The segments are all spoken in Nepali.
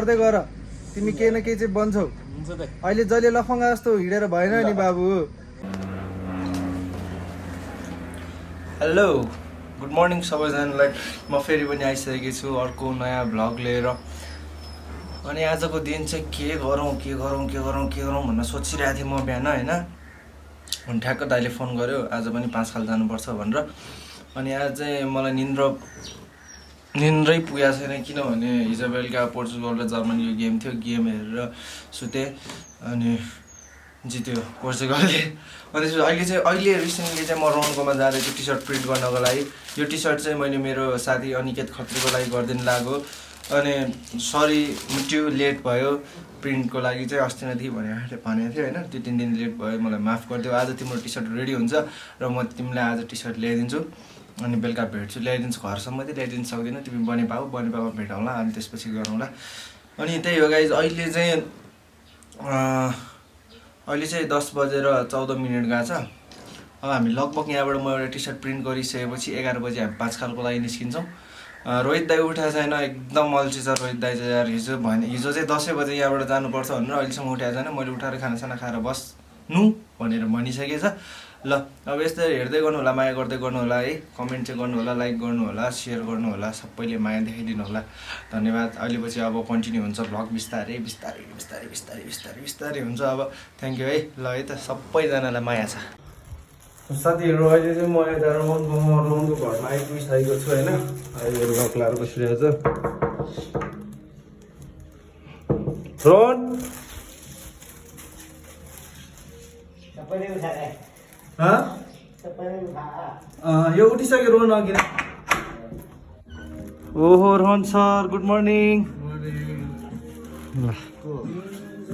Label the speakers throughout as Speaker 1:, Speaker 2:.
Speaker 1: गर्दै गर तिमी केही न केही चाहिँ बन्छौ अहिले जहिले लफङ्गा जस्तो हिँडेर भएन नि बाबु हेलो गुड मर्निङ सबैजनालाई म फेरि पनि आइसकेको छु अर्को नयाँ भ्लग लिएर अनि आजको दिन चाहिँ के गरौँ भन्न सोचिरहेको थिएँ म बिहान होइन अनि ठ्याक्क दाइले फोन गर्यो आज पनि 5 खाल जानुपर्छ भनेर अनि आज चाहिँ मलाई निन्द्रै पुगेको छैन किनभने हिजो बेलुका पोर्चुगल र जर्मनी यो गेम थियो गेम हेरेर सुतेँ अनि जित्यो पोर्चुगलले अनि अहिले रिसेन्टली चाहिँ म रोहनकोमा जाँदैछु टी सर्ट प्रिन्ट गर्नको लागि यो टी सर्ट चाहिँ मैले मेरो साथी अनिकेत खत्रीको लागि गरिदिनु लाग्यो अनि सरी मुट्यो लेट भयो प्रिन्टको लागि चाहिँ अस्ति नै थिएँ भनेको थियो होइन 2-3 दिन लेट भयो मलाई माफ गरिदियो आज तिम्रो टी सर्ट रेडी हुन्छ र म तिमीलाई आज टी सर्ट ल्याइदिन्छु अनि बेलुका भेट्छु ल्याइदिन्छु घरसम्म चाहिँ ल्याइदिनु सक्दिनँ तिमी बनेपामा भेटौँला अनि त्यसपछि गरौँला अनि त्यही हो गाइज अहिले चाहिँ 10 बजेर 14 मिनट गएको छ अब हामी लगभग यहाँबाट म एउटा टी सर्ट प्रिन्ट गरिसकेपछि 11 बजे हामी 5 खालको लागि निस्किन्छौँ रोहित दाई उठाएको छैन एकदम अल्छी छ रोहित दाई चाहिँ यार हिजो चाहिँ 10 बजे यहाँबाट जानुपर्छ भनेर अहिलेसम्म उठाएको छैन मैले उठाएर खानासाना खाएर बस्नु भनेर भनिसकेछ ल अब यस्तै हेर्दै गर्नु होला माया गर्दै गर्नु होला है कमेन्ट चाहिँ गर्नु होला लाइक गर्नु होला सेयर गर्नु होला सबैले माया देखाइदिनु होला धन्यवाद अहिलेपछि अब कन्टिन्यू हुन्छ भ्लग बिस्तारै हुन्छ अब थ्याङ्क यू है ल है त सबैजनालाई माया छ साथीहरू अहिले चाहिँ म यता रोहनको घरमा आइपुगिसकेको छु होइन अहिले लक लाएर बसिरहेको छ रोहन यो उठिसक्यो रोहन अघि ओहो रोहन सर गुड मर्निङ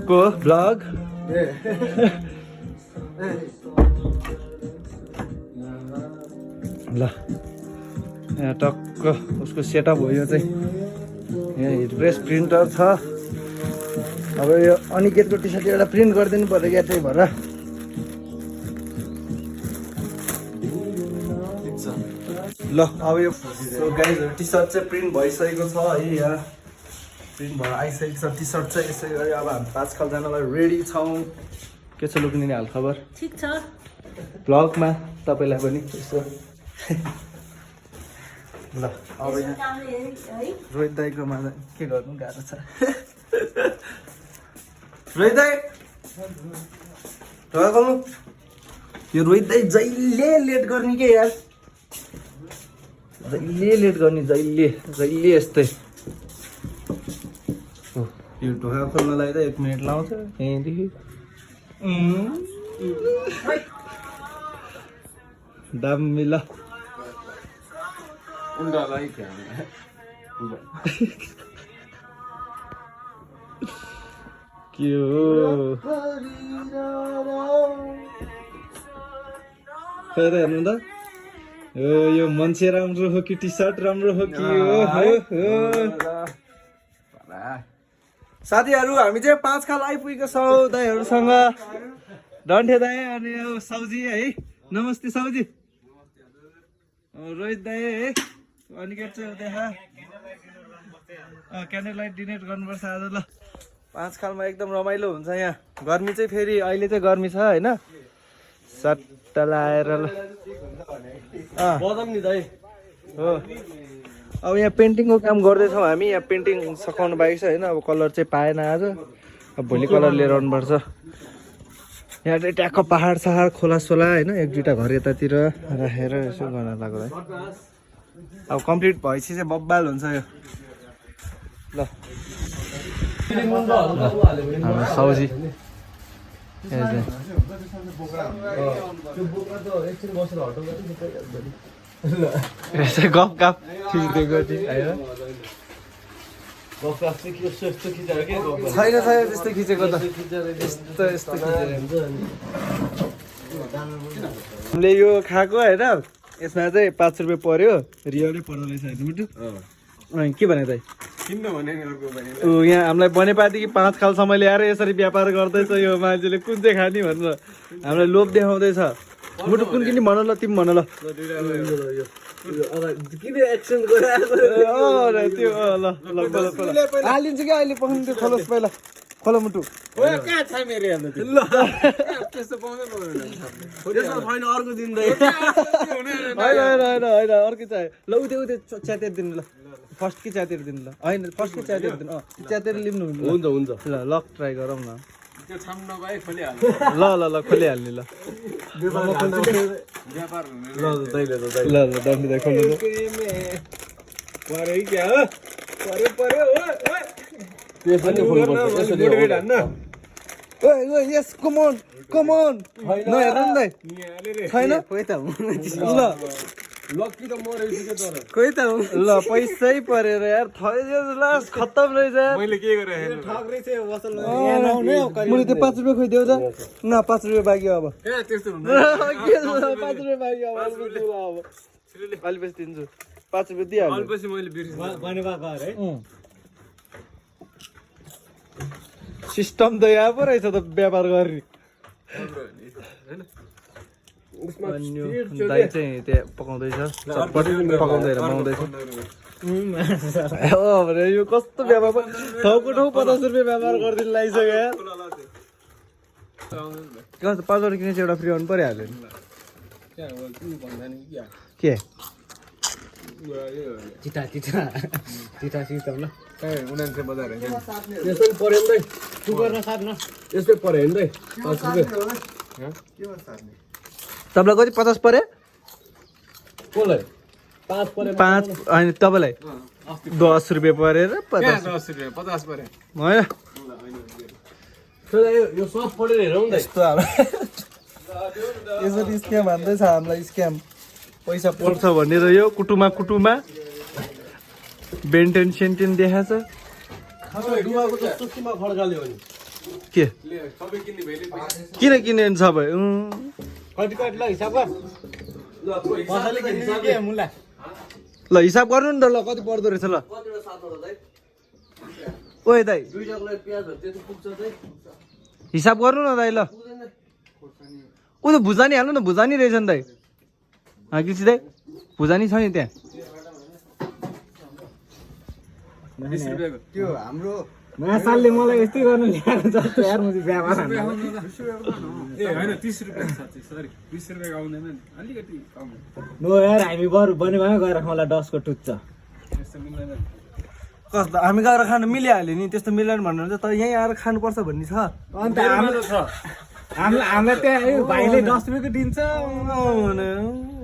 Speaker 1: को भ्लग ल यहाँ टक्क उसको सेटअप हो यो चाहिँ यहाँ हिट प्रेस प्रिन्टर छ अब यो अनिकेतको टी सर्ट एउटा प्रिन्ट गरिदिनु पर्यो क्या त्यही भएर ल अब यो गाइज टी सर्ट चाहिँ प्रिन्ट भइसकेको छ है यहाँ प्रिन्ट भएर आइसकेको छ टी सर्ट चाहिँ यसै गरी अब हामी 5 खाल जानलाई रेडी छौँ के छ लुक्ने हालखबर
Speaker 2: ठिक छ
Speaker 1: भ्लगमा तपाईँलाई पनि यसो ल अब यहाँ रोहित दाईकोमा के गर्नु गाह्रो छ रोहित दाई यो रोहित दाई जहिले लेट गर्ने के यार जहिले लेट गर्ने जहिले यस्तै यो ढोका खोल्नलाई त 1 मिनट लाउँछ यहीँदेखि दामी ल के हो हेर्नु त यो मान्छे राम्रो हो कि टी सर्ट राम्रो हो कि साथीहरू हामी चाहिँ 5 खाल आइपुगेको छौँ दाईहरूसँग डन्ठे दाई अनि यो साउजी है नमस्ते साउजी रोहित दाई है अनिकेत चाहिँ देखा क्यान्डल लाइट डिनेट गर्नुपर्छ आज ल 5 खालमा एकदम रमाइलो हुन्छ यहाँ गर्मी चाहिँ फेरि अहिले चाहिँ गर्मी छ होइन सट्टा लाएर ल नि दाइ हो अब यहाँ पेन्टिङको काम गर्दैछौँ हामी यहाँ पेन्टिङ सघाउनु बाँकी छ होइन अब कलर चाहिँ पाएन आज अब भोलि कलर लिएर आउनुपर्छ यहाँ चाहिँ ट्याक्क पहाड सहाड खोला सोला होइन 1-2टा घर यतातिर राखेर यसो गर्न लाग्यो है अब कम्प्लिट भएपछि चाहिँ बब्बाल हुन्छ यो ल हाम्रो साउजी गफ खिच्दिएको छैन त्यस्तो खिचेको त यस्तो खिचेर हामीले यो खाएको होइन यसमा चाहिँ 5 रुपियाँ पर्यो रियलै पर्दो रहेछ होइन मिठो के भने त यहाँ हामीलाई बनेपादेखि 5 खालसम्म ल्याएर यसरी व्यापार गर्दैछ यो मान्छेले कुन चाहिँ खाने भनेर हामीलाई लोभ देखाउँदैछ मुटु कुन किनी भन ल तिमी भन ल त्यो ल हालिन्छ क्या अहिले पखाउनु त्यो खोलोस् पहिला खोलो मुटु
Speaker 2: अर्को दिन
Speaker 1: होइन अर्कै चाहियो ल उतै च्यातेर दिनु ल फर्स्ट कि च्यातेर दिनु ल होइन फर्स्ट कि च्यातेर दिनु च्यातेर लिनु
Speaker 2: हुन्छ
Speaker 1: ल लक ट्राई गरौँ न
Speaker 2: त्यो छाम नभए खोलिहाल्छ
Speaker 1: ल खोलिहाल्ने ल ल दण्डी दाइ खोल्नु
Speaker 2: परे क्या हो परे त्यसले खोल्नुपर्छ यसले
Speaker 1: ओए यस कम अन नहेर न दाइ छैन
Speaker 3: खोइ त
Speaker 1: ल
Speaker 2: लक्की त मरेछ के तर
Speaker 3: खोइ त
Speaker 1: ल पैसै परेर यार लास्ट खत्तम रहेछ
Speaker 2: मैले के गरे
Speaker 3: ठग रहेछ यो पसल
Speaker 1: मैले त्यो 5 रुपियाँ खोइदेऊ त न 5 रुपियाँ बाँकी अब
Speaker 2: ए त्यस्तो हुन्छ
Speaker 1: के 5 रुपियाँ बाँकी अब अलि पछि दिन्छु 5 रुपियाँ दिइहाल्नु
Speaker 2: अलपछि मैले बिर्सिनु
Speaker 3: बनेपा घर है
Speaker 1: सिस्टम त यहाँ पो रहेछ त व्यापार गर्ने दाइ चाहिँ त्यहाँ पकाउँदैछ चटपट पकाउँदै बनाउँदैछ हो भने यो कस्तो व्यापार ठाउँको ठाउँ 50 रुपियाँ व्यापार गरिदिनु लागिसक्यो यार कस्तो 5 वटा किनेपछि एउटा फ्री आउनु परिहाल्यो नि के
Speaker 3: चिटा सिस्टम ल
Speaker 2: उनान्से बजार है
Speaker 3: यस्तै पर्यो नि तु गर्न सार्न
Speaker 2: यस्तै परे हैन दाइ 5 रुपैयाँ
Speaker 1: तपाईँलाई कति 50 परे
Speaker 2: कोलाई
Speaker 3: 5 पर्यो
Speaker 1: 5 होइन तपाईँलाई 10 रुपियाँ परेर 50
Speaker 2: 10 रुपैयाँ 50 परे
Speaker 1: होइन
Speaker 2: यो सब पढेर हेरौँ दाइ
Speaker 1: यस्तो यसरी स्क्याम हान्दैछ हामीलाई स्क्याम पैसा पर्छ भनेर यो कुटुमा बेन्टेन सेन्टेन देखाछ
Speaker 2: डुबाको त सुत्तीमा खड्काल्यो भने
Speaker 1: के
Speaker 2: सबै किन्ने भेले
Speaker 1: किन किने सबै
Speaker 3: कति ल हिसाब गर पसलले किन्ने के मुला
Speaker 1: ल हिसाब गर्नु नि त ल कति पर्दो रहेछ ल ओए दाइ हिसाब गर्नु न दाइ ल ऊ त भुजानी हाल्नु न भुजानी रहेछ नि दाइ कृषि दाइ भुजानी छ नि त्यहाँ
Speaker 2: 20 रुपैयाँको
Speaker 3: त्यो हाम्रो मासालले मलाई यस्तै गर्नु ल्याएको जस्तो यार म व्यापार
Speaker 2: ए हैन 30 रुपैयाँ साथी सरी 20 रुपैयाँको आउँदैन नि अलिकति कम
Speaker 3: नो यार हामी बरु बनेपामै गएर मलाई 10 को टुच्छ
Speaker 2: यस्तो मिल्दैन
Speaker 1: कस्तो हामी गएर खानु मिलिहाल्यो नि त्यस्तो मिलेन भनेर चाहिँ तर यहीँ आएर खानुपर्छ भन्ने छ
Speaker 3: अन्त हामीलाई त्यहाँ भाइले 10 रुपियाँको दिन्छ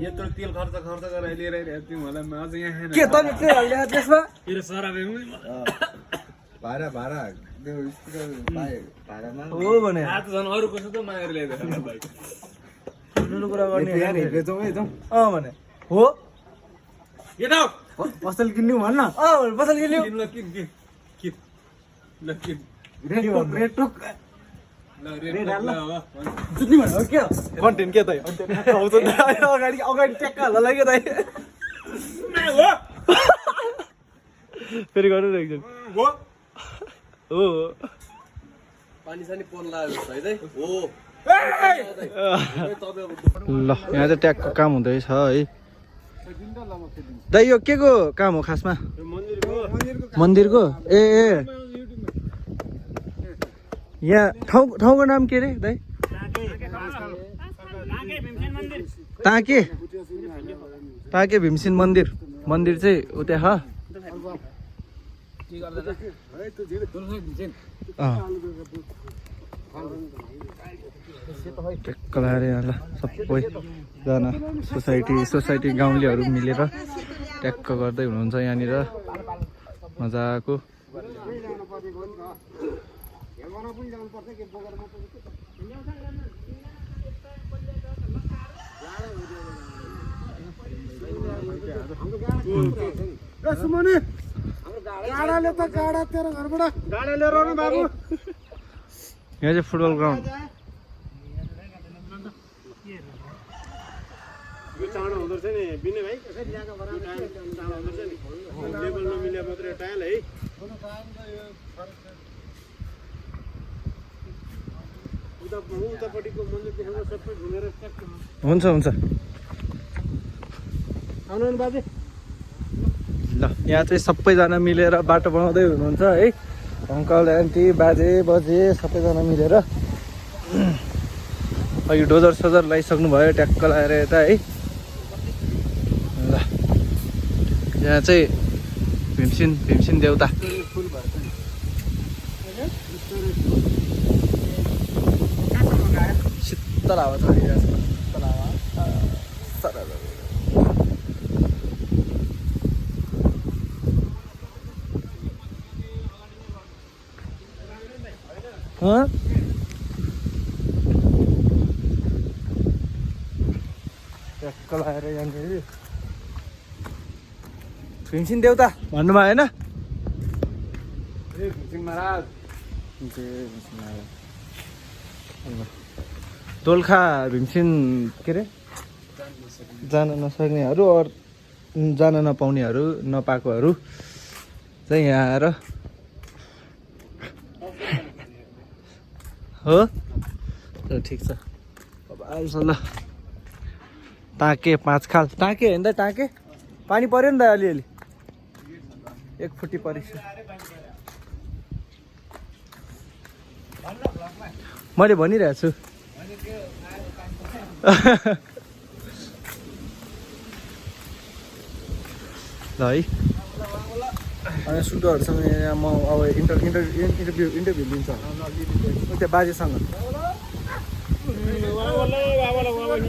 Speaker 2: यत्रो तेल खर्च गरेर लिएर आइरहेको थियौँ होला म अझ यहाँ खाएन
Speaker 1: के त के हाल्ने त्यसमा
Speaker 2: मेरो सराबे
Speaker 4: भाडा त्यो स्पिकर भाडामा
Speaker 1: हो भने
Speaker 2: आज झन् अरू कसो त मागेर ल्याइदिएको भाइ
Speaker 1: ठुलो कुरा गर्ने
Speaker 3: यार हेर्दै जाउँ है जाउँ
Speaker 1: भने हो
Speaker 2: गेट आउट
Speaker 3: पसल किन्नु भन्न
Speaker 1: भने पसल किन्यो
Speaker 2: किन ल किन ल किन
Speaker 3: रेड टोक
Speaker 2: ल रेड हाल ल
Speaker 3: जुत्ने भन्नु हो के
Speaker 1: कन्टेन्ट के त अगाडि ट्याक्का हाल्न लाग्यो दाइ फेरि गर्नु न एकचोटि हो
Speaker 2: पानी सानी पर्न लाग्यो है दाइ हो
Speaker 1: ल यहाँ चाहिँ ट्यागको काम हुँदैछ है दाइ यो के को काम हो खासमा मन्दिरको ए यहाँ ठाउँको नाम के रे दाइ ताके भीमसेन मन्दिर चाहिँ उता ट्याक्क लगाएर यहाँ ल सबैजना सोसाइटी गाउँलेहरू मिलेर ट्याक्क गर्दै हुनुहुन्छ यहाँनिर मजाको यहाँ चाहिँ फुटबल ग्राउन्ड
Speaker 4: चाँडो हुँदो रहेछ नि बिने भाइ कसरी ल्याएको बराबर चाँडो हुँदो रहेछ नि लेभल नमिले मात्रै टायल है
Speaker 3: उतापट्टिको मन्दिर देखाउन सबै घुमेर
Speaker 1: हुन्छ हुन्छ
Speaker 3: आउनु नि बाजे।
Speaker 1: ल यहाँ चाहिँ सबैजना मिलेर बाटो बनाउँदै हुनुहुन्छ है, अङ्कल आन्टी बाजे बजे सबैजना मिलेर। अघि डोजर सोजर लगाइसक्नु भयो ट्याक्क लगाएर यता है। ल यहाँ चाहिँ भीमसिन देउता। शीतल हावा चलिरहेको छ, शीतल हावा सरर। ट्याक्क लगाएर यहाँनिर भीमसिन देउता भन्नुभयो होइन?
Speaker 3: महाराज
Speaker 1: दोलखा भीमसिन के अरे जान नसक्नेहरू जान नपाउनेहरू नपाएकोहरू चाहिँ यहाँ आएर हो। ठिक छ ल। टाँके 5 खाल टाँके होइन त टाँके पानी पऱ्यो नि त अलिअलि 1 फुटी परिस। मैले भनिरहेको छु ल है। अनि सुटरहरूसँग यहाँ म अब इन्टरभ्यू लिन्छ त्यो बाजेसँग।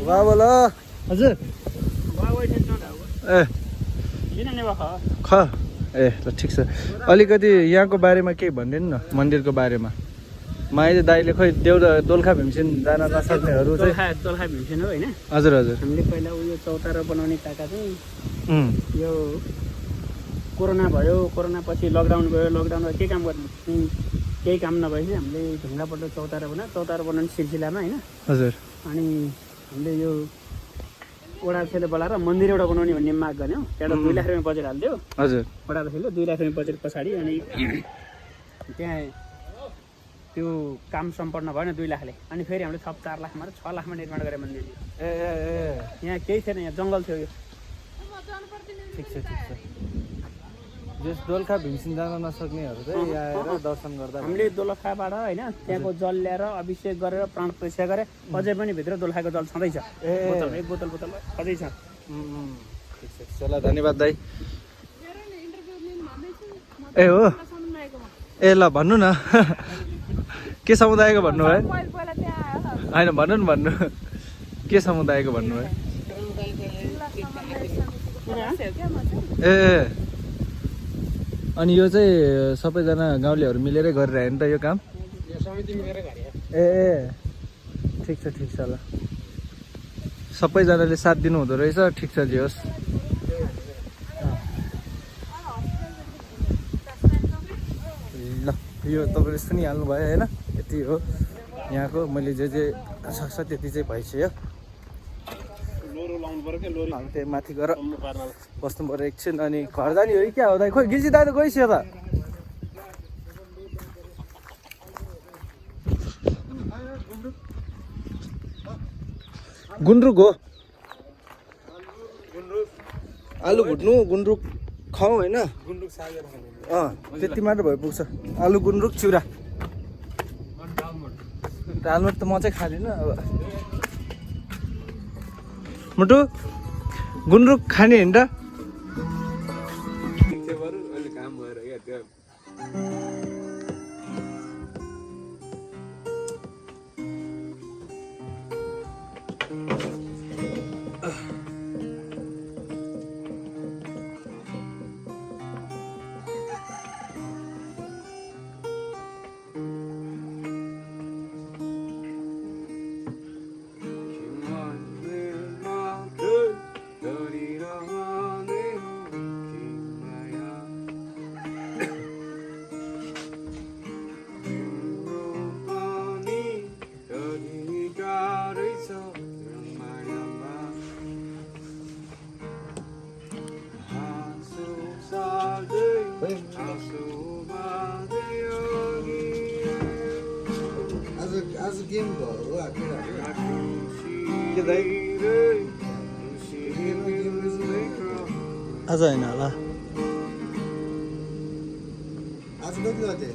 Speaker 1: बाबा हजुर ए ख ए ल ठिक छ। अलिकति यहाँको बारेमा केही भनिदिनु न, मन्दिरको बारेमा। माइती दाइले खोइ दोलखा भीमसिन जान नसक्नेहरू चाहिँ
Speaker 2: दोलखा भीमसिन हो होइन?
Speaker 1: हजुर हजुर।
Speaker 2: हामीले पहिला उयो चौतारा बनाउने टाका चाहिँ यो कोरोना भयो, कोरोना पछि लकडाउन भयो, लकडाउनमा के काम गर्नु, केही काम नभएपछि हामीले ढुङ्गाबाट चौतारा बनाउने सिलसिलामा होइन।
Speaker 1: हजुर।
Speaker 2: अनि हामीले यो वडा अध्यक्षले बोलाएर मन्दिर एउटा बनाउने भन्ने माग गऱ्यौँ। त्यहाँबाट 2 लाख रुपियाँ बजेट हालिदियो
Speaker 1: हजुर।
Speaker 2: वडा अध्यक्षले 2 लाख रुपियाँ बजेट पछाडि अनि त्यहाँ त्यो काम सम्पन्न भएन 2 लाखले। अनि फेरि हामीले थप 4 लाखमा र 6 लाखमा निर्माण गरे मन्दिर।
Speaker 1: ए
Speaker 2: यहाँ केही थिएन, यहाँ जङ्गल थियो यो।
Speaker 1: ठिक छ ठिक छ। जस दोलखा भीमसिन जान नसक्नेहरू चाहिँ यहाँ आएर दर्शन गर्दा
Speaker 2: हामीले दोलखाबाट होइन त्यहाँको जल ल्याएर अभिषेक गरेर प्राण प्रतिष्ठा गरे। अझै पनि भित्र दोलखाको जल छँदैछ, एक बोतल अझै छ।
Speaker 1: ठिक छ ल धन्यवाद दाइ। ए हो ए ल भन्नु न के समुदायको भन्नुभयो? होइन भन्नु न भन्नु के समुदायको भन्नुभयो? ए अनि यो चाहिँ सबैजना गाउँलेहरू मिलेरै गरिरह्यो नि त यो काम? ए ठिक छ ल। सबैजनाले साथ दिनु हुँदो रहेछ। ठिक छ जे होस्। ल यो तपाईँले सुनिहाल्नु भयो होइन? यति हो यहाँको। मैले जे सक्छ त्यति चाहिँ भइसक्यो। त्यही माथि गएर बस्नु पऱ्यो एकछिन अनि घर जाने हो कि क्या हो दाइ? खोइ गिजी दाइ त गइसक्यो त। गुन्द्रुक हो, आलु भुट्नु गुन्द्रुक खाउँ होइन? त्यति मात्र भए पुग्छ। आलु गुन्द्रुक चिउरा दालमोट त म चाहिँ खाँदिनँ। अब मुटु गुन्द्रुक खाने होइन र?
Speaker 4: गेम भयो आखिर
Speaker 3: के दाइ आज होइन होला
Speaker 4: आज कति गते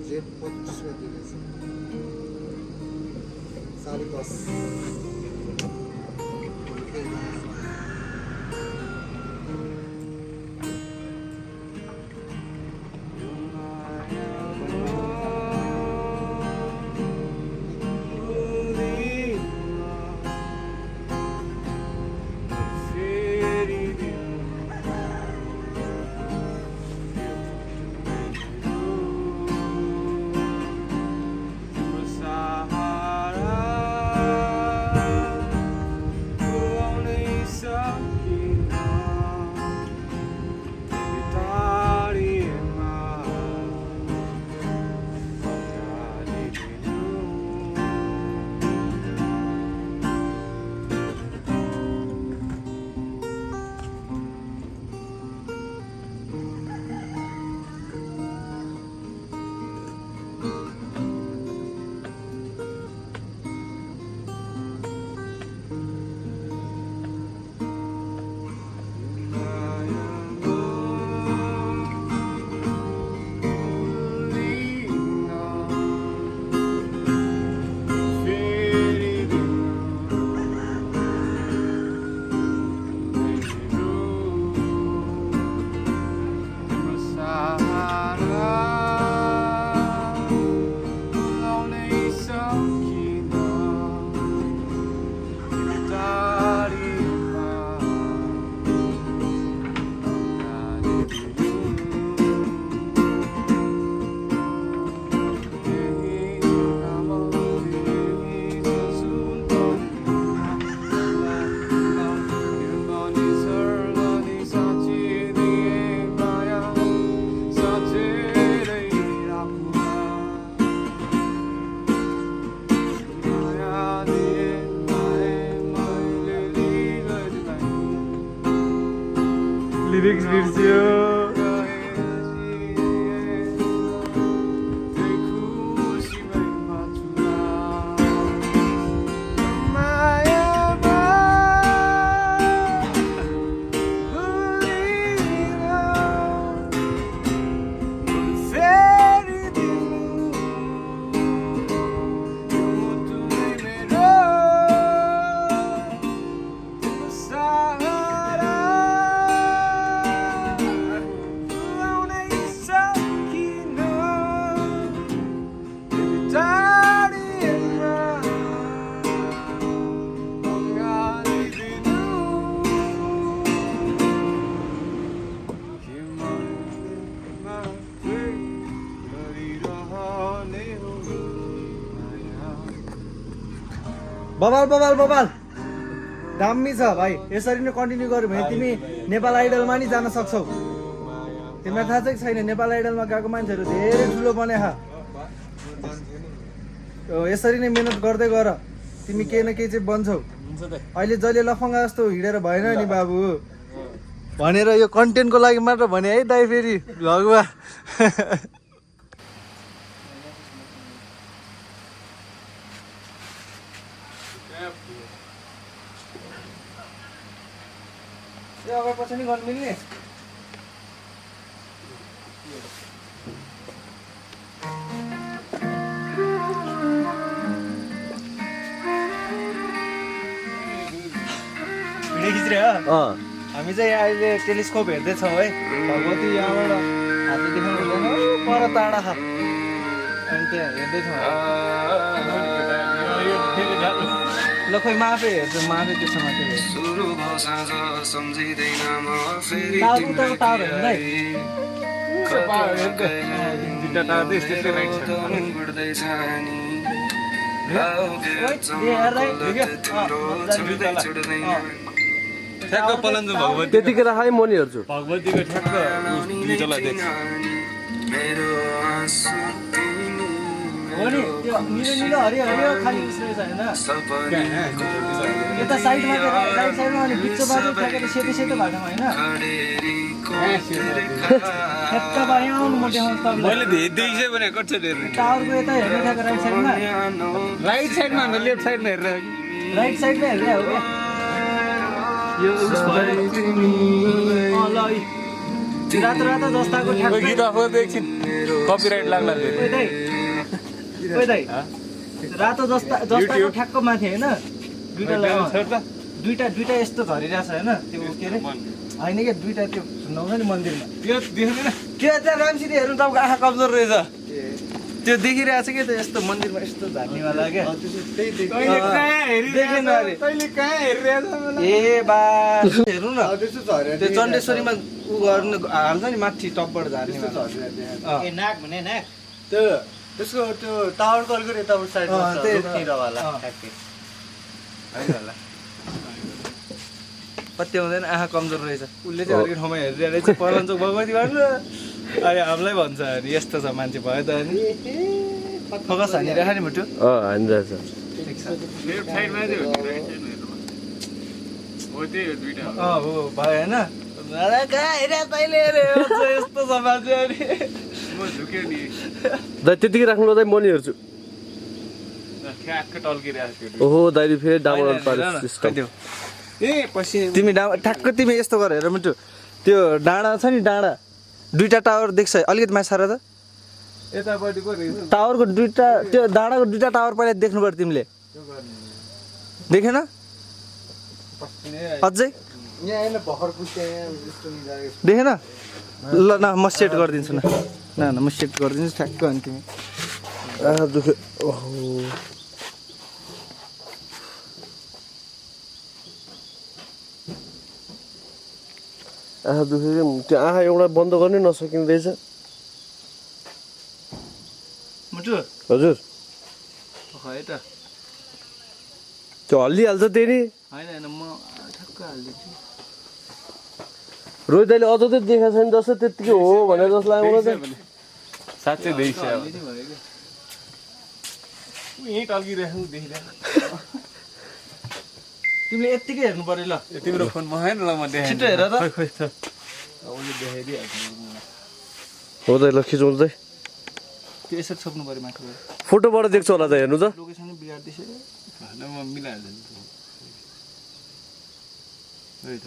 Speaker 4: जेठ 25 गते रहेछ 10:30
Speaker 3: लिरिक्स बिर्सियो बबाल बबाल बबाल दामी छ भाइ यसरी नै कन्टिन्यू गर्यो भने तिमी नेपाल आइडलमा नि जान सक्छौ तिमीलाई थाहा छ कि छैन नेपाल आइडलमा गएको मान्छेहरू धेरै ठुलो बने यसरी नै मेहनत गर्दै गर तिमी केही न केही चाहिँ बन्छौ अहिले जहिले लफङ्गा जस्तो हिँडेर भएन नि बाबु भनेर यो कन्टेन्टको लागि मात्र भने है दाइ फेरि भगवा अगाडि पछि नि गर्नु मिल्ने हामी चाहिँ यहाँ अहिले टेलिस्कोप हेर्दैछौँ है भगवती यहाँबाट हातले देखाउनु हुँदैन पर टाढा छ अनि त्यहाँ हेर्दैछौँ ल खोइ माफे हेर्छु माफे त्यसो माथि ठ्याक्क पलन्जु भगवती
Speaker 5: त्यतिखेर खालि म नि हेर्छु
Speaker 3: भगवतीको ठ्याक्क दुईटलाई देख्छ
Speaker 2: हो नि त्यो निलो निलो हरियो हरियो खाली उस्रो छ हैन यता साइडमा राइट साइडमा अनि बिचमा चाहिँ ठ्याक्कै सेतो सेतो बाटोमा हैन
Speaker 3: ठ्याक्क बा यहाँ आउनु म देखाउँछु तपाईँलाई
Speaker 1: देखिसक्यो भने कति
Speaker 3: टावरको यता हेर्नु थाहा राइट साइडमा
Speaker 2: राइट साइडमा भन्दा लेफ्ट साइडमा हेरेर
Speaker 3: राइट साइडमा हेर्दै हो क्या यो ल रातो रातो जस्ताको ठ्याक्क
Speaker 2: गीत आफू एकछिन कपिराइट लाग्ला
Speaker 3: ओइ दाइ रातो जस्ताको ठ्याक्क माथि होइन दुईटा यस्तो झरिरहेछ होइन त्यो के अरे होइन क्या दुईटा त्यो सुनाउँछ नि मन्दिरमा
Speaker 2: त्यो देख्दैन
Speaker 3: के त्यहाँ रामसिंह हेर्नु तपाईँको आँखा कमजोर रहेछ त्यो देखिरहेछ क्या त्यो यस्तो मन्दिरमा यस्तो झार्नेवाला क्या देखेन अरे
Speaker 2: तैँले कहाँ हेरिरहेछ
Speaker 3: ए बा हेर्नु न त्यो चण्डेश्वरीमा उ गर्नु हाल्छ नि माथि टपबाट झार्नेवाला
Speaker 2: नाक भने नाक
Speaker 4: त्यो त्यसको त्यो टावरको अलिकति यताबाट साइडमा
Speaker 3: पत्याउँदैन आँखा कमजोर रहेछ उसले चाहिँ अर्को ठाउँमा हेरिरहेको रहेछ पलञ्चोक भगवतीबाट अहिले हामीलाई भन्छ अरे यस्तो छ मान्छे भयो त अनि फोकस हानिरहेको नि मुटु
Speaker 5: हानिरहेछ
Speaker 2: लेफ्ट साइडमा चाहिँ हो राइट साइडमा हेर्नु हो त्यही हो दुईटा हो
Speaker 3: हो भयो होइन कहाँ हेरे तैँले हेरे यस्तो छ मान्छे अनि
Speaker 2: म झुक्यो नि
Speaker 5: दाइ त्यतिकै राख्नु ल दाइ म नि हेर्छु
Speaker 2: ठ्याक्क टल्किरहेको थियो
Speaker 5: ओहो दाइले फेरि डाउनलोड पारे सिस्टम
Speaker 2: ए पछि
Speaker 3: तिमी ठ्याक्क तिमी यस्तो गर हेर मिन्टु त्यो डाँडा छ नि डाँडा दुईटा टावर देख्छ अलिकति माथि सारा त
Speaker 2: यतापट्टि पो रहेछ
Speaker 3: टावरको दुईटा त्यो डाँडाको दुईटा टावर पहिला देख्नु पर्यो तिमीले देखेन अझै
Speaker 4: यहाँ होइन भर्खर पुग्छ यहाँ यस्तो मिलाएको
Speaker 3: देखेन ल न म सेट गरिदिन्छु न न म सेट गरिदिन्छु ठ्याक्क अनि तिमी
Speaker 5: दुख्यो ओहो आँखा दुखेको त्यो आँखा एउटा बन्द गर्नै नसकिने रहेछ
Speaker 3: मुटु
Speaker 5: हजुर
Speaker 3: है त
Speaker 5: त्यो हल्लिहाल्छ त्यही नि
Speaker 3: होइन होइन म ठ्याक्क हालिदिन्छु
Speaker 5: रोहित दाइले अझ त देखाएको छैन जस्तो त्यत्तिकै हो भनेर जस्तो लाग्यो मलाई त
Speaker 2: साँच्चै देखिसक्यो
Speaker 3: हालिदिनु भयो क्या
Speaker 2: यहीँ टल्किरहेको देखिरहेको
Speaker 3: तिमीले यत्तिकै हेर्नु पर्यो ल
Speaker 2: तिम्रो फोन मगाएन ल म देखाएँ
Speaker 3: छिटो हेर त
Speaker 2: खोइ त उसले देखाइदिइहाल्छ
Speaker 5: हो दाइ ल खिचौँ दाइ
Speaker 3: त्यो यसरी छोप्नु पर्यो माथिबाट
Speaker 5: फोटोबाट देख्छ होला दाइ हेर्नु त
Speaker 3: लोकेसन बिगार्दैछ
Speaker 2: होइन म मिलाइहाल्छु नि खोइ त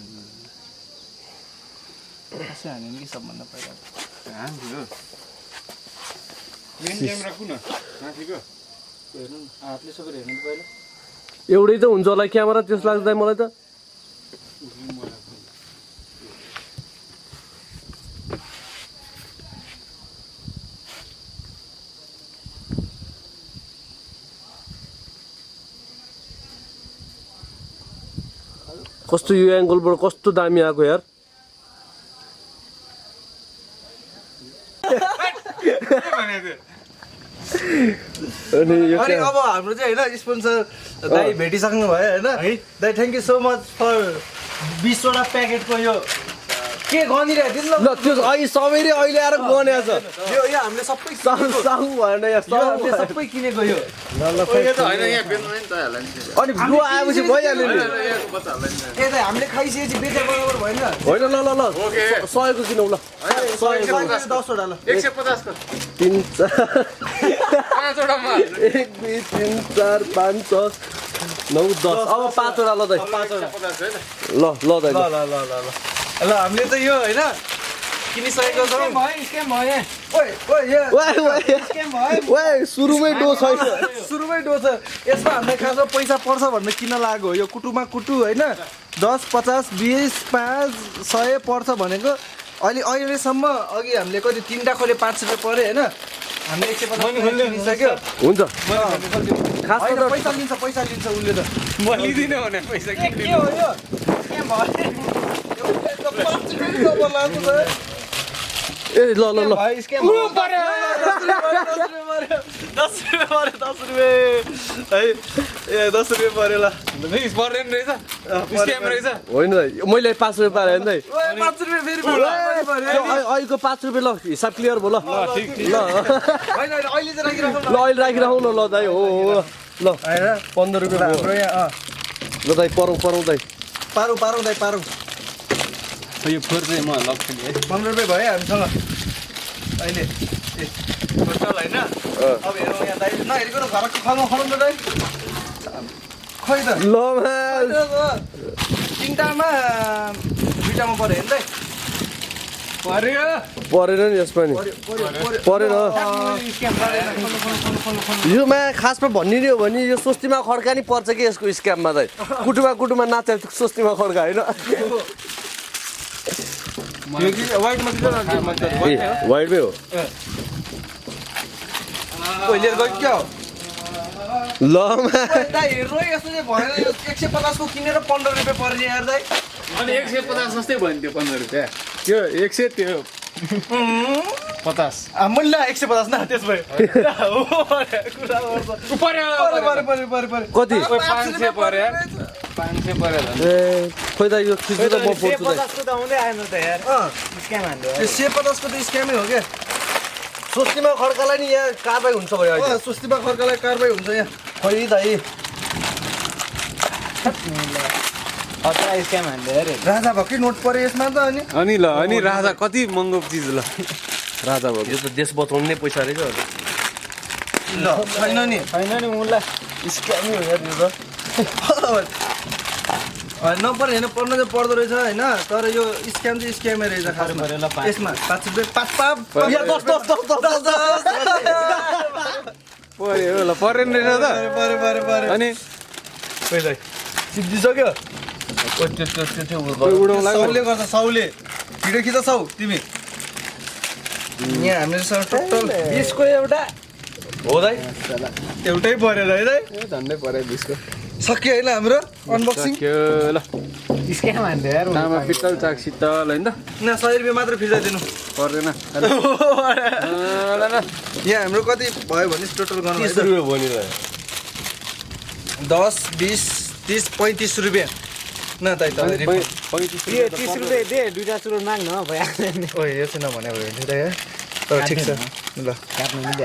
Speaker 3: खासै हान्यो नि कि सबभन्दा पहिला
Speaker 2: हान्छु मेन क्यामेरा कुन माथिको
Speaker 3: हेर्नु न हातले सबै हेर्नु त पहिला
Speaker 5: एउटै त हुन्छ होला क्यामेरा त्यस लाग्छ दाइ मलाई त कस्तो यो एङ्गलबाट कस्तो दामी आएको यार अनि यो
Speaker 3: अनि अब हाम्रो चाहिँ होइन स्पोन्सर दाइ भेटिसक्नु भयो होइन दाइ thank you so much for 20वटा प्याकेटको यो के गनिरहेको थियो
Speaker 5: ल त्यो अहिले सबैले अहिले आएर गनेको छ
Speaker 3: यो हामीले सबै
Speaker 5: साहु भएन यार
Speaker 3: हामीले सबै किनेको यो
Speaker 2: होइन यहाँ बेच्नु नि त हाल्ला नि
Speaker 5: अनि भिडियो आएपछि भइहाल्यो नि
Speaker 2: यहाँको बच्चा हाल्ला नि
Speaker 3: ए दाइ हामीले खाइसकेपछि बेचे बराबर भएन
Speaker 5: होइन ल ल ल 100को किनौ ल
Speaker 3: 10वटा ल
Speaker 2: 150 को
Speaker 5: 3 4
Speaker 2: 5वटा मा
Speaker 5: 1 2 3 4 5 6 9 10 अब 5वटा ल दाइ
Speaker 2: 550 है
Speaker 5: ल ल दाइ
Speaker 3: ल ल ल ल ल हामीले त यो होइन किनिसकेको छौँ ओइ ओइ यो
Speaker 5: ओए सुरुमै डो छैन
Speaker 3: सुरुमै डो छ यसमा हामीलाई खासमा पैसा पर्छ भनेर किन्न लागेको हो यो कुटुमा कुटु होइन 10 50 20 5 100 पर्छ भनेको अहिलेसम्म अघि हामीले कति 3टा खोले 5 रुपियाँ पर्यो होइन हामीले 150 किनिसक्यो
Speaker 5: हुन्छ खास
Speaker 3: होइन
Speaker 5: त
Speaker 3: पैसा लिन्छ उसले त
Speaker 2: म लिदिनँ भने पैसा
Speaker 3: के हो यो के भयो 5 रुपियाँ डबल लाग्छ त
Speaker 5: ए ल ल ल
Speaker 3: स्क्याम भयो 10 रुपियाँ है ए 10 रुपियाँ पर्यो ल
Speaker 2: रिस पर्दैन रहेछ स्क्याम रहेछ
Speaker 5: होइन दाइ मैले 5 रुपियाँ पाएँ नि दाइ
Speaker 3: 5 रुपियाँ फेरि पर्यो
Speaker 5: अहिलेको 5 रुपियाँ ल हिसाब क्लियर भयो ल
Speaker 2: ठीक
Speaker 5: ल
Speaker 3: होइन अहिले चाहिँ राखिराखौँ
Speaker 5: ल अहिले राखिराखौँ न ल दाइ हो ल 15 रुपियाँ भयो
Speaker 3: हाम्रो यहाँ
Speaker 5: ल दाइ परौँ दाइ
Speaker 3: पारौँ दाइ पारौँ
Speaker 2: यो फोहोर चाहिँ म लग्छु नि है
Speaker 3: 15 रुपियाँ भयो हामीसँग अहिले टोटल होइन अब हेरौँ यहाँ दाइ नहेरिकन घरको खानु खनाउनु दाइ खै त
Speaker 5: ल म्याल
Speaker 3: तिनटामा दुईटामा पऱ्यो हेर्नु दाइ
Speaker 5: परेन नि यसमा नि परेन यो मा खासमा भन्ने हो भने यो स्वस्तिमा खड्का नि पर्छ कि यसको स्क्याममा चाहिँ कुटुमा नाचेर स्वस्तिमा खड्का होइन
Speaker 3: वाइटमा
Speaker 5: वाइटमै हो
Speaker 3: लिएर गयो क्या हो
Speaker 5: ल म्या
Speaker 3: दाइ हेर्नु है यस्तो चाहिँ भनेर यो 150 को किनेर 15 रुपियाँ पर्ने यार दाइ
Speaker 2: अनि 150 जस्तै भयो नि त्यो 15 रुपियाँ त्यो 100 त्यो 50
Speaker 3: मैले 150 न त्यस भयो
Speaker 5: कति
Speaker 2: 500 पर्यो 500 पर्यो
Speaker 5: ए खोइ त यो खिच्नु त म पोल्छु त
Speaker 3: 150 को त आउँदै आएन त यार स्क्याम हान्यो 150 को त स्क्यामै हो क्या
Speaker 5: स्वस्तिमा खड्कालाई नि यहाँ कारबाही हुन्छ भयो अहिले
Speaker 3: सुस्तीमा खर्कालाई कारबाही हुन्छ यहाँ
Speaker 5: खोइ दाइ
Speaker 2: स्क्याम हान्दै अरे
Speaker 3: राजा भएकै नोट पर्यो यसमा त अनि
Speaker 2: अनि राजा कति महँगो चिज ल राजा भयो
Speaker 5: यो त देश बचाउनु नै पैसा रहेछ
Speaker 3: ल छैन नि
Speaker 2: छैन नि मुला
Speaker 3: स्क्यामै हो यार यो त नपर्ने होइन पर्न चाहिँ पर्दो रहेछ होइन तर यो स्क्याम चाहिँ स्क्यामै रहेछ खासमा यसमा 5 रुपियाँ 5
Speaker 5: यहाँ 10
Speaker 2: पर्यो ल परेन रहेछ त
Speaker 3: पऱ्यो
Speaker 2: अनि
Speaker 3: चिप्जिसक्यो
Speaker 2: उडाउला
Speaker 3: साउले गर्छ साउले भिडियो खिच साउ तिमी यहाँ हामीले टोटल
Speaker 2: 20 को एउटा
Speaker 5: हो दाइ
Speaker 3: एउटै परेर है दाइ
Speaker 2: झन्डै पर्यो 20 को
Speaker 3: सक्यो होइन हाम्रो अनबक्सिङ
Speaker 2: ल स्क्याम हान्दै यार तामा पित्तल चाक शीतल हैन त
Speaker 3: न 100 रुपियाँ मात्र फिर्ताइदिनु
Speaker 2: पर्दैन
Speaker 3: यहाँ हाम्रो कति भयो भने टोटल गर्नु
Speaker 5: 30 रुपियाँ भयो नि
Speaker 3: 10 20 30 35 रुपियाँ न दाइ त
Speaker 2: 35 रुपियाँ दे दुईटा चुरो माग न भइहाल्छ
Speaker 3: ओ यो चाहिँ नभने भयो नि त यहाँ तर ठिक छ ल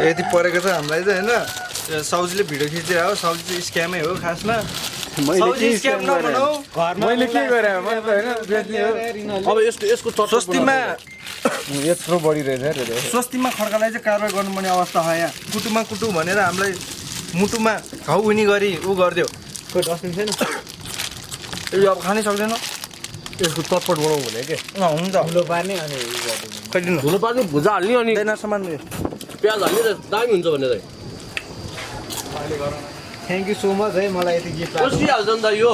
Speaker 3: यति परेको छ हामीलाई चाहिँ होइन साउजीले भिडियो खिचेर हो साउजी चाहिँ स्क्यामै हो खासमा साउजी स्क्याम नभनौ
Speaker 2: मैले के गरे मैले त हैन बेच्ने हो
Speaker 5: अब यसको चट्टो
Speaker 3: स्वस्तिमा
Speaker 2: यत्रो बढी रहेछ रे
Speaker 3: स्वस्तिमा खड्कालाई चाहिँ कारवाही गर्नुपर्ने अवस्था छ यहाँ कुटुमा कुटु भनेर हामीलाई मुटुमा घाउ उनी गरी ऊ गरिदियो
Speaker 2: कोही डस्टबिन छैन
Speaker 3: यो अब खानै सक्दैन
Speaker 5: यसको चटपट बनाउँ भने के
Speaker 3: हुन्छ
Speaker 2: ठुलो पार्ने अनि
Speaker 3: खै दिनु
Speaker 5: धुलो पार्ने भुजा हाल्ने अनि
Speaker 3: दैन सामान उयो
Speaker 5: प्याज हाल्ने त दामी हुन्छ भन्ने दाइ
Speaker 2: थ्याङ्क यू सो मच है मलाई यति गिफ्ट
Speaker 5: ओसिहाल्छ नि त यो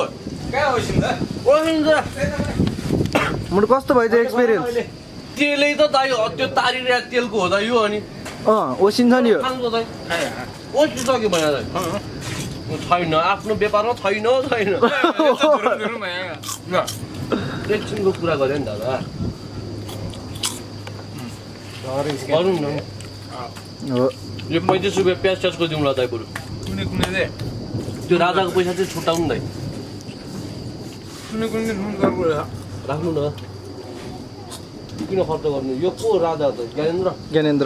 Speaker 5: ओसिन्छ
Speaker 3: मुटु कस्तो भयो चाहिँ एक्सपिरियन्स
Speaker 5: तेलै त दाइ त्यो तारिरहेको तेलको हो त यो अनि
Speaker 3: ओसिन्छ नि यो
Speaker 5: खान्छ दाइ ओसिसक्यो भने दाइ छैन आफ्नो व्यापारमा छैन एकछिनको कुरा गऱ्यो नि दादा गरौँ न
Speaker 3: हो
Speaker 5: यो 35 रुपियाँ प्याज स्याजको दिउँला दाइ बरु
Speaker 2: कुनै कुनै दे
Speaker 5: त्यो राजाको पैसा चाहिँ छुट्याउनु दाइ
Speaker 2: कुनै कुनै नुन गर्नु
Speaker 5: राख्नु न किन खर्च गर्नु यो को राजा त
Speaker 3: ज्ञानेन्द्र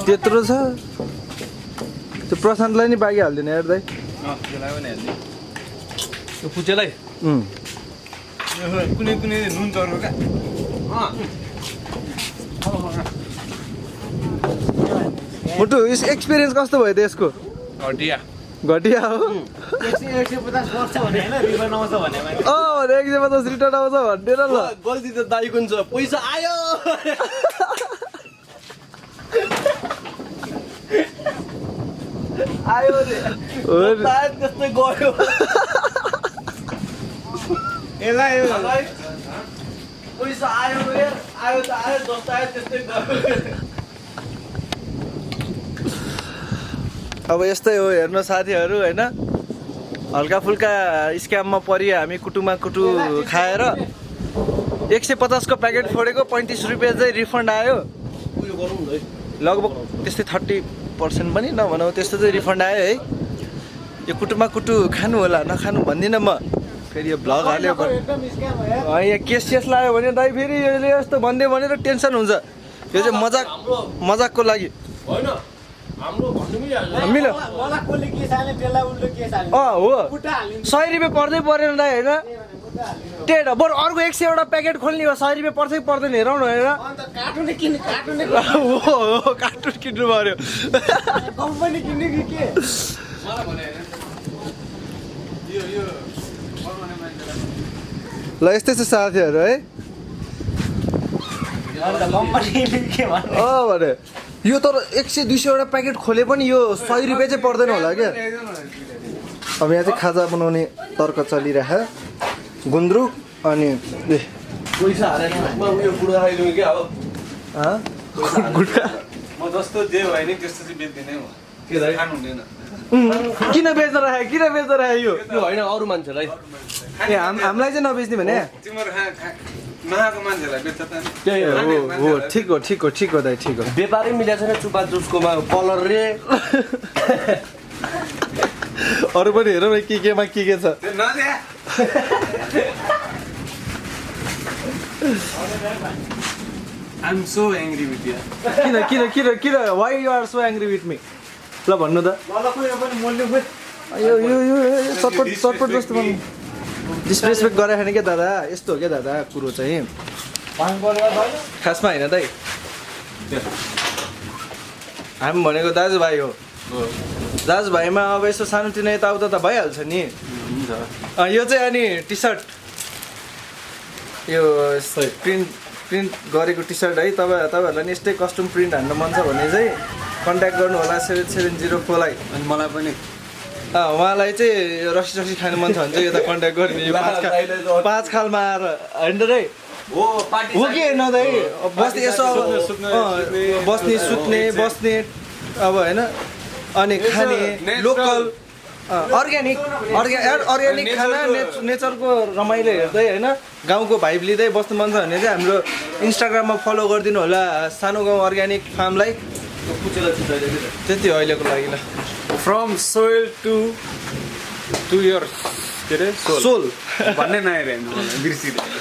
Speaker 3: त्यत्रो छ त्यो प्रशान्तलाई नि बाँकी हालिदिने यार दाइ
Speaker 5: यो पुचेलाई
Speaker 2: कुनै कुनै नुन चर्को क्या
Speaker 3: मुटु एक्सपिरियन्स कस्तो भयो त यसको
Speaker 2: घटिया
Speaker 3: घटिया हो
Speaker 2: 150 वर्ष भने हैन रिटर्न आउँछ भने
Speaker 3: 150 रिटर्न आउँछ भनेर ल
Speaker 5: गल्ती त दाइको हुन्छ पैसा आयो आयो रे सायद त्यस्तै गयो
Speaker 2: यसलाई
Speaker 5: पैसा आयो रे आयो त आयो जस्तो आयो त्यस्तै गयो
Speaker 3: अब यस्तै हो हेर्नु साथीहरू होइन हल्का फुल्का स्क्याममा परियो हामी कुटुमा कुटु खाएर 150 को प्याकेट फोडेको 35 रुपियाँ चाहिँ रिफन्ड आयो
Speaker 5: उयो गरौँ न है
Speaker 3: लगभग त्यस्तै 30% पनि नभनौँ त्यस्तो चाहिँ रिफन्ड आयो है यो कुटुमा कुटु खानु होला नखानु भन्दिनँ म फेरि यो भ्लग हाल्यो
Speaker 2: एकदम स्क्याम हो यार
Speaker 3: यहाँ केस लाग्यो भने दाइ फेरि यसले यस्तो भन्दै भनेर टेन्सन हुन्छ यो चाहिँ मजाकको लागि
Speaker 5: होइन
Speaker 3: मिल्यो
Speaker 2: मलाई कसले के साले त्यसलाई उसले के साले
Speaker 3: हो
Speaker 2: खुट्टा हालिन्छ
Speaker 3: 100 रुपियाँ पर्दै परेन दाइ होइन त्यही त बरु अर्को 100 वटा प्याकेट खोल्ने हो 100 रुपियाँ पर्छ कि पर्दैन हेरौँ न हेर
Speaker 2: अन्त कार्टुनै किन्ने कार्टुनै
Speaker 3: हो कार्टुन किन्नु पर्यो
Speaker 2: कम्पनी किन्ने कि के
Speaker 3: ल यस्तै छ साथीहरू है
Speaker 2: अन्त कम्पनी किन्ने के भन्नु
Speaker 3: भने यो तर 100-200 वटा प्याकेट खोले पनि यो 100 रुपियाँ चाहिँ पर्दैन होला क्या अब यहाँ चाहिँ खाजा बनाउने तर्क चलिरह गुन्द्रुक अनि
Speaker 5: पैसा हारेर म उयो बुढा खाइदिउँ क्या अब
Speaker 3: गुट्का
Speaker 4: म जस्तो जे भयो नि त्यस्तो चाहिँ बेच्दिनँ म
Speaker 5: के दाइ
Speaker 4: खानु हुँदैन
Speaker 3: किन बेच्न राखे यो
Speaker 5: यो होइन अरू मान्छेलाई
Speaker 3: ए हामीलाई चाहिँ नबेच्ने भने
Speaker 4: तिम्रो नआएको मान्छेलाई बेच्छ त नि
Speaker 5: त्यही हो
Speaker 3: हो ठिक हो दाइ ठिक हो
Speaker 5: व्यापारै मिलेको छैन चुपा चुसकोमा कलर रे
Speaker 3: अरू पनि हेरौँ न केमा के छ
Speaker 4: त्यो नदिया I'm so angry with you.
Speaker 3: किन why you are so angry with me ल भन्नु त
Speaker 2: मलाई खोइ पनि मोल्नु खोइ
Speaker 3: यो चटपट जस्तो भन्नु डिसरेस्पेक्ट गराएन क्या दादा यस्तो हो क्या दादा कुरो चाहिँ खासमा होइन दाइ हामी भनेको दाजुभाइ हो दाजुभाइमा अब यसो सानोतिनो यताउता त भइहाल्छ नि यो चाहिँ अनि टी सर्ट यो प्रिन्ट गरेको टी सर्ट है तपाईँहरूलाई नि यस्तै कस्टम प्रिन्ट हान्न मन छ भने चाहिँ कन्ट्याक्ट गर्नु होला 7704 लाई
Speaker 4: अनि मलाई पनि
Speaker 3: उहाँलाई चाहिँ रक्सी खानु मन छ भने चाहिँ यता कन्ट्याक्ट गर्ने यो 5 खालमा आएर होइन रे
Speaker 5: हो पार्टी
Speaker 3: हो कि होइन दाइ बस्ने यसो अब बस्ने अब होइन अनि खाने लोकल अर्ग्यानिक खाना नेचरको रमाइलो हेर्दै होइन गाउँको भाइब लिँदै बस्नु मन छ भने चाहिँ हाम्रो इन्स्टाग्राममा फलो गरिदिनु होला सानो गाउँ अर्ग्यानिक फार्मलाई त्यति हो अहिलेको लागि ल
Speaker 4: फ्रम सोइल टु यर के अरे
Speaker 3: सोल
Speaker 4: भन्ने नआइरहेको मलाई बिर्सिरहेको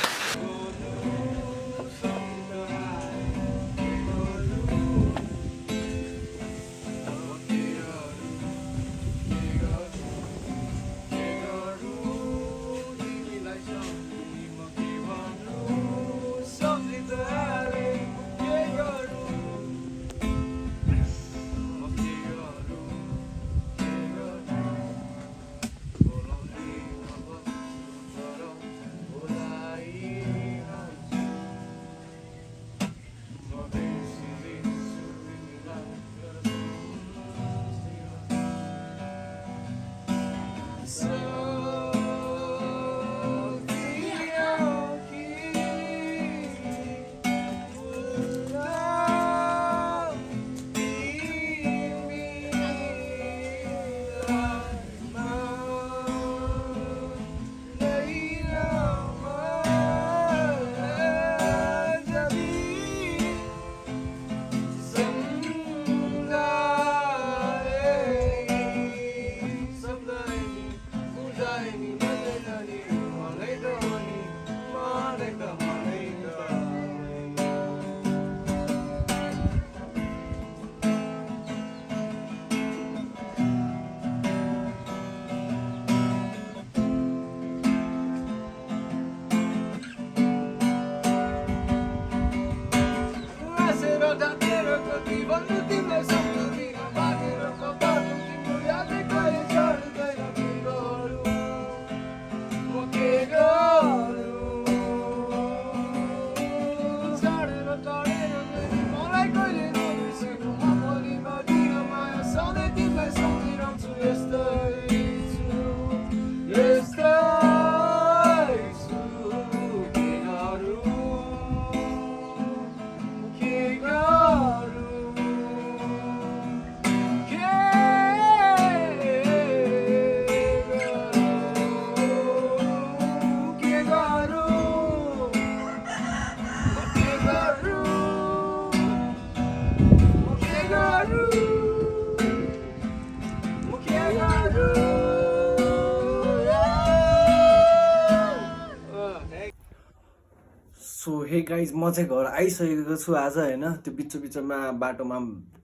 Speaker 3: सो हे गाइज म चाहिँ घर आइसकेको छु आज होइन त्यो बिचमा बाटोमा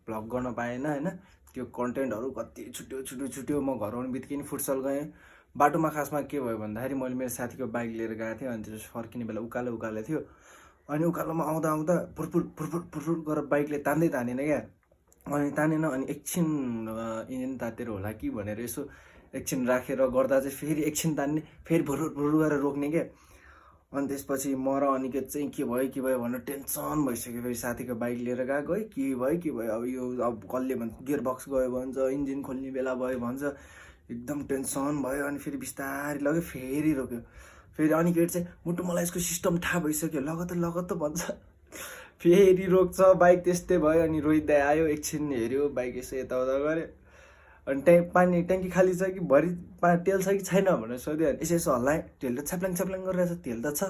Speaker 3: भ्लग गर्न पाएन होइन
Speaker 1: त्यो कन्टेन्टहरू कति छुट्यो म घर आउने बित्तिकै नि फुटसल गएँ। बाटोमा खासमा के भयो भन्दाखेरि मैले मेरो साथीको बाइक लिएर गएको थिएँ अनि त्यसपछि फर्किने बेला उकालो थियो अनि उकालोमा आउँदा फुरफुर गरेर बाइकले तानेन क्या अनि तानेन अनि एकछिन इन्जिन तातेर होला कि भनेर यसो एकछिन राखेर गर्दा चाहिँ फेरि एकछिन तान्ने फेरि भुरु गरेर रोक्ने क्या अनि त्यसपछि म र अनिकेत चाहिँ के भयो भनेर टेन्सन भइसक्यो। फेरि साथीको बाइक लिएर गएको है के भयो अब यो अब कसले भन्छ गियर बक्स गयो भन्छ इन्जिन खोल्ने बेला भयो भन्छ एकदम टेन्सन भयो अनि फेरि बिस्तारै लग्यो फेरि रोक्यो। फेरि अनिकेट चाहिँ मुटु मलाई यसको सिस्टम थाहा भइसक्यो लगत भन्छ फेरि रोक्छ बाइक त्यस्तै भयो अनि रोहित दाइ आयो एकछिन हेऱ्यो बाइक यसो यताउता गऱ्यो अनि पानी ट्याङ्की खाली छ कि भरि तेल छ कि छैन भनेर सोध्यो अनि यसो हल्लाएँ तेल त छ्याप्लाङ गरिरहेछ तेल त छ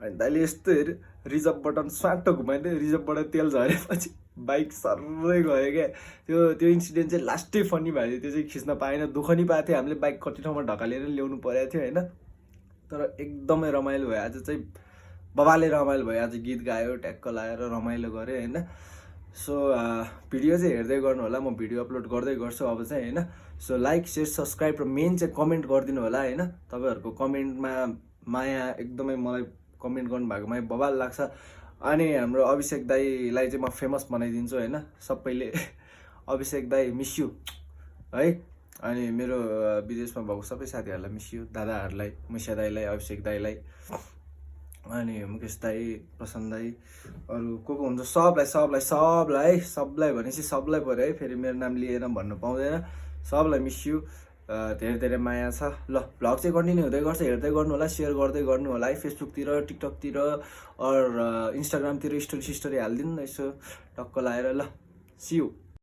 Speaker 1: अनि दाइले यस्तो हेऱ्यो रिजर्भ बटन स्वाटो घुमाइदियो रिजर्भबाट तेल झरेपछि बाइक सर्रै गयो क्या। त्यो इन्सिडेन्ट चाहिँ लास्टै फनी भयो त्यो चाहिँ खिच्न पाएन दुःख नि पाएको थियो हामीले बाइक कति ठाउँमा ढकालेर ल्याउनु परेको थियो होइन तर एकदमै रमाइलो भयो आज चाहिँ बबाले रमाइलो भयो आज गीत गायो ट्याक्क लाएर रमाइलो गऱ्यो होइन। सो भिडियो चाहिँ हेर्दै गर्नु होला म भिडियो अपलोड गर्दै गर्छु अब चाहिँ होइन। सो लाइक सेयर सब्सक्राइब र मेन चाहिँ कमेन्ट गरिदिनु होला होइन तपाईँहरूको कमेन्टमा माया एकदमै मलाई कमेन्ट गर्नुभएको माया बबाल लाग्छ अनि हाम्रो अभिषेक दाईलाई चाहिँ म फेमस बनाइदिन्छु होइन सबैले अभिषेक दाई मिस यु है अनि मेरो विदेशमा भएको सबै साथीहरूलाई मिस यु दादाहरूलाई मुसिया दाईलाई अभिषेक दाईलाई अनि मुकेश दाई प्रशान्त दाई अरू को हुन्छ सबलाई भनेपछि सबलाई पऱ्यो है फेरि मेरो नाम लिएर भन्नु पाउँदैन सबलाई मिस यु धेरै माया छ ल भ्लग चाहिँ कन्टिन्यू हुँदै गर्छ हेर्दै गर्नु होला सेयर गर्दै गर्नु होला है फेसबुकतिर टिकटकतिर इन्स्टाग्रामतिर स्टोरी हालिदिनु न यसो टक्क लाएर ल सी यु।